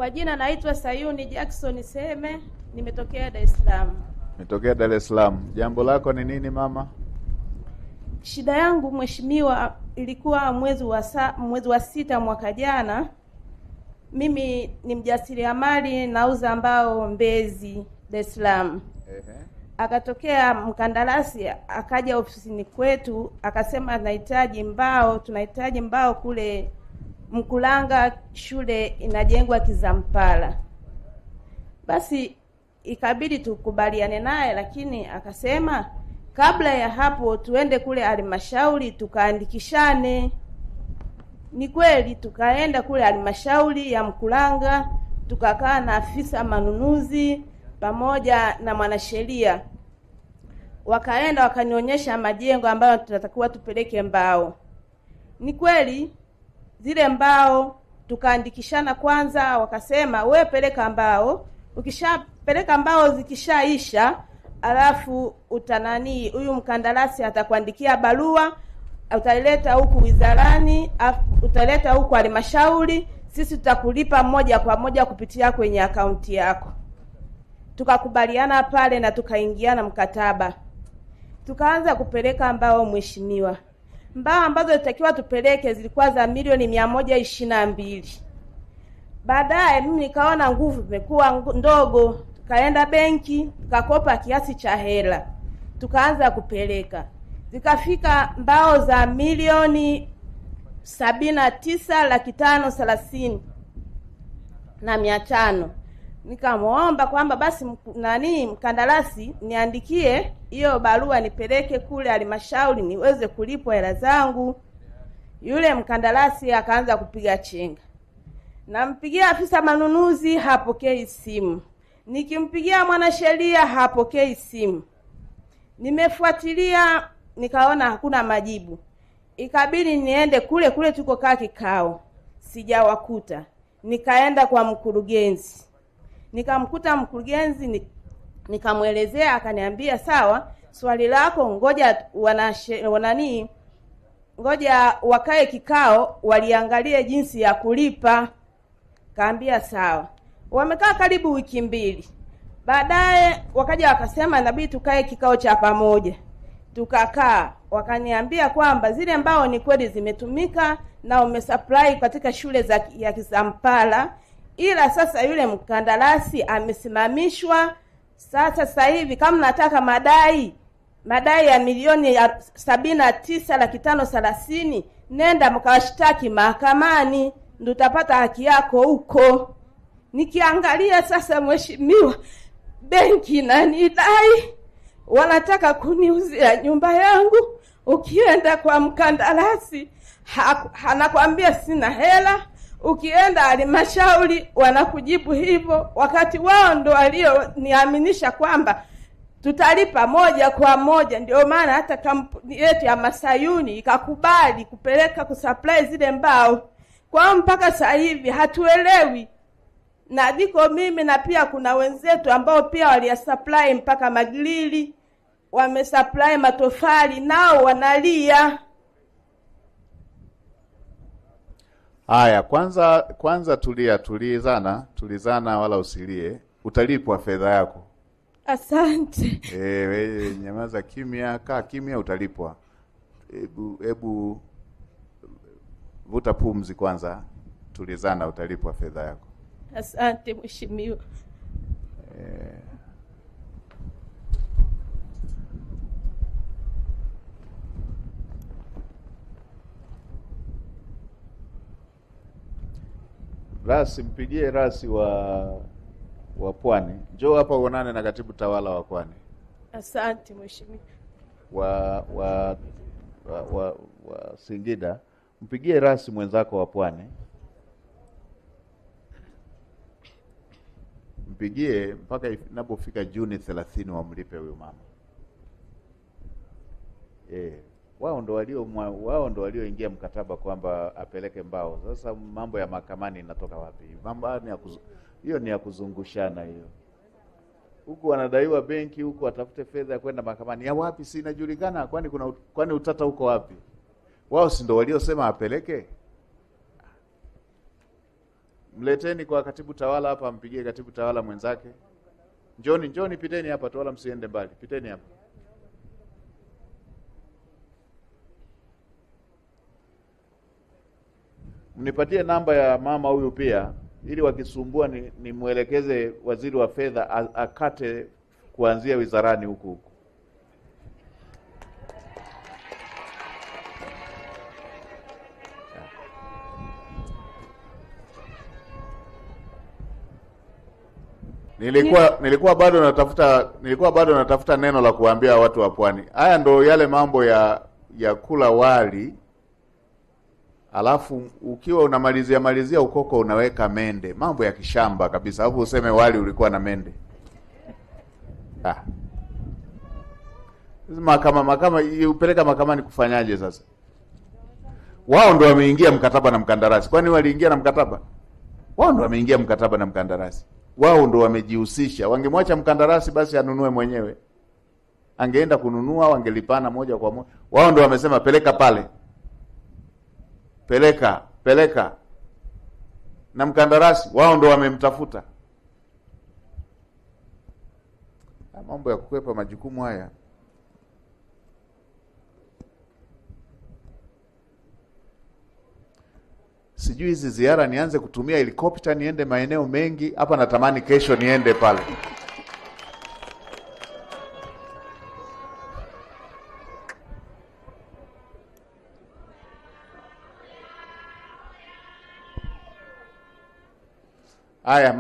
Kwa jina naitwa Sayuni Jackson Seme, nimetokea Dar es Salaam. Umetokea Dar es Salaam. Jambo lako ni nini mama? Shida yangu mheshimiwa, ilikuwa mwezi wa sita mwaka jana. Mimi ni mjasiriamali, nauza mbao Mbezi, Dar es Salaam. Akatokea mkandarasi akaja ofisini kwetu akasema tunahitaji mbao kule Mkulanga, shule inajengwa Kizampala. Basi ikabidi tukubaliane naye, lakini akasema kabla ya hapo tuende kule halmashauri tukaandikishane. Ni kweli tukaenda kule halmashauri ya Mkulanga, tukakaa na afisa manunuzi pamoja na mwanasheria. Wakaenda wakanionyesha majengo ambayo tutatakiwa tupeleke mbao. Ni kweli zile mbao tukaandikishana kwanza, wakasema wewe peleka mbao, ukishapeleka mbao zikishaisha, alafu huyu mkandarasi atakuandikia barua, utaleta huku wizarani, utaleta huku halmashauri, sisi tutakulipa moja kwa moja kupitia kwenye akaunti yako. Tukakubaliana pale na tukaingiana mkataba. Tukaanza kupeleka mbao mheshimiwa. Mbao ambazo zilitakiwa tupeleke zilikuwa za milioni 122. Baadaye mimi nikaona nguvu zimekuwa ndogo, tukaenda benki, tukakopa kiasi cha hela. Tukaanza kupeleka. Zikafika mbao za milioni 79,530,500. Nikamuomba kwamba basi mkandarasi niandikie hiyo barua nipeleke kule halmashauri niweze kulipwa hela zangu. Yule mkandarasi akaanza kupiga chenga. Nampigia afisa manunuzi hapokei simu. Nikimpigia mwanasheria hapokei simu. Nimefuatilia nikaona hakuna majibu. Ikabidi niende kule tuko kaa kikao. Sijawakuta. Nikaenda kwa mkurugenzi. Nikamkuta mkurugenzi, nikamuelezea, akaniambia sawa, swali lako ngoja ngoja wakae kikao waliangalie jinsi ya kulipa. Kaambia sawa. Wamekaa karibu wiki 2. Baadaye wakaja wakasema inabidi tukae kikao cha pamoja. Tukakaa, wakaniambia kwamba zile mbao ni kweli zimetumika na umesupply katika shule ya Kizampala, ila sasa yule mkandarasi amesimamishwa. Sasa hivi kama nataka madai ya milioni 79,530, nenda mkawashtaki mahakamani, ndio utapata haki yako huko. Nikiangalia sasa mheshimiwa, benki inanidai, wanataka kuniuzia nyumba yangu. Ukienda kwa mkandarasi anakuambia sina hela. Ukienda halmashauri wanakujibu hivyo, wakati wao ndo walioniaminisha kwamba tutalipa moja kwa moja. Ndio maana hata kampuni yetu ya Masayuni ikakubali kupeleka kusupply zile mbao. Kwa mpaka sasa hivi hatuelewi. Na diko mimi na pia kuna wenzetu ambao pia waliyasupply mpaka magrili, wamesupply matofali, nao wanalia. Haya, kwanza tulizana wala usilie. Utalipwa fedha yako. Asante. Wewe nyamaza kimya, kaa kimya, utalipwa. Hebu vuta pumzi kwanza. Tulizana, utalipwa fedha yako. Asante mheshimiwa. Rasi, mpigie rasi wa Pwani. Njoo hapa uonane na katibu tawala wa Pwani. Asante mheshimiwa. wa Singida. Mpigie rasi mwenzako wa Pwani. Mpigie mpaka inapofika Juni 30 wamlipe huyo mama. Wao ndo walioingia mkataba kwamba apeleke mbao. Sasa mambo ya mahakamani inatoka wapi? Mambo hiyo ni ya kuzungushana hiyo. Huku wanadaiwa benki, huku watafute fedha ya kwenda mahakamani. Ya wapi si inajulikana? Kwani utata huko wapi? Wao si ndo waliosema apeleke? Mleteni kwa katibu tawala hapa, ampigie katibu tawala mwenzake. Njoni piteni hapa tu, wala msiende mbali. Piteni hapa. Mnipatie namba ya mama huyu pia, ili wakisumbua ni mwelekeze waziri wa fedha akate kuanzia wizarani huku. Nilikuwa bado natafuta neno la kuambia watu wa Pwani. Haya ndo yale mambo ya kula wali, alafu ukiwa unamalizia ukoko unaweka mende. Mambo ya kishamba kabisa. Alafu useme wali ulikuwa na mende. Mahakama upeleka mahakamani kufanyaje sasa? Wao ndo wameingia mkataba na mkandarasi. Kwani waliingia na mkataba? Wao ndo wameingia mkataba na mkandarasi. Wao ndo wamejihusisha. Wangemwacha mkandarasi basi anunue mwenyewe, angeenda kununua, wangelipana moja kwa moja. Wao ndo wamesema peleka pale, peleka, na mkandarasi wao ndo wamemtafuta. Mambo ya kukwepa majukumu haya. Sijui hizi ziara nianze kutumia helikopta niende maeneo mengi hapa. Natamani kesho niende pale. Haya.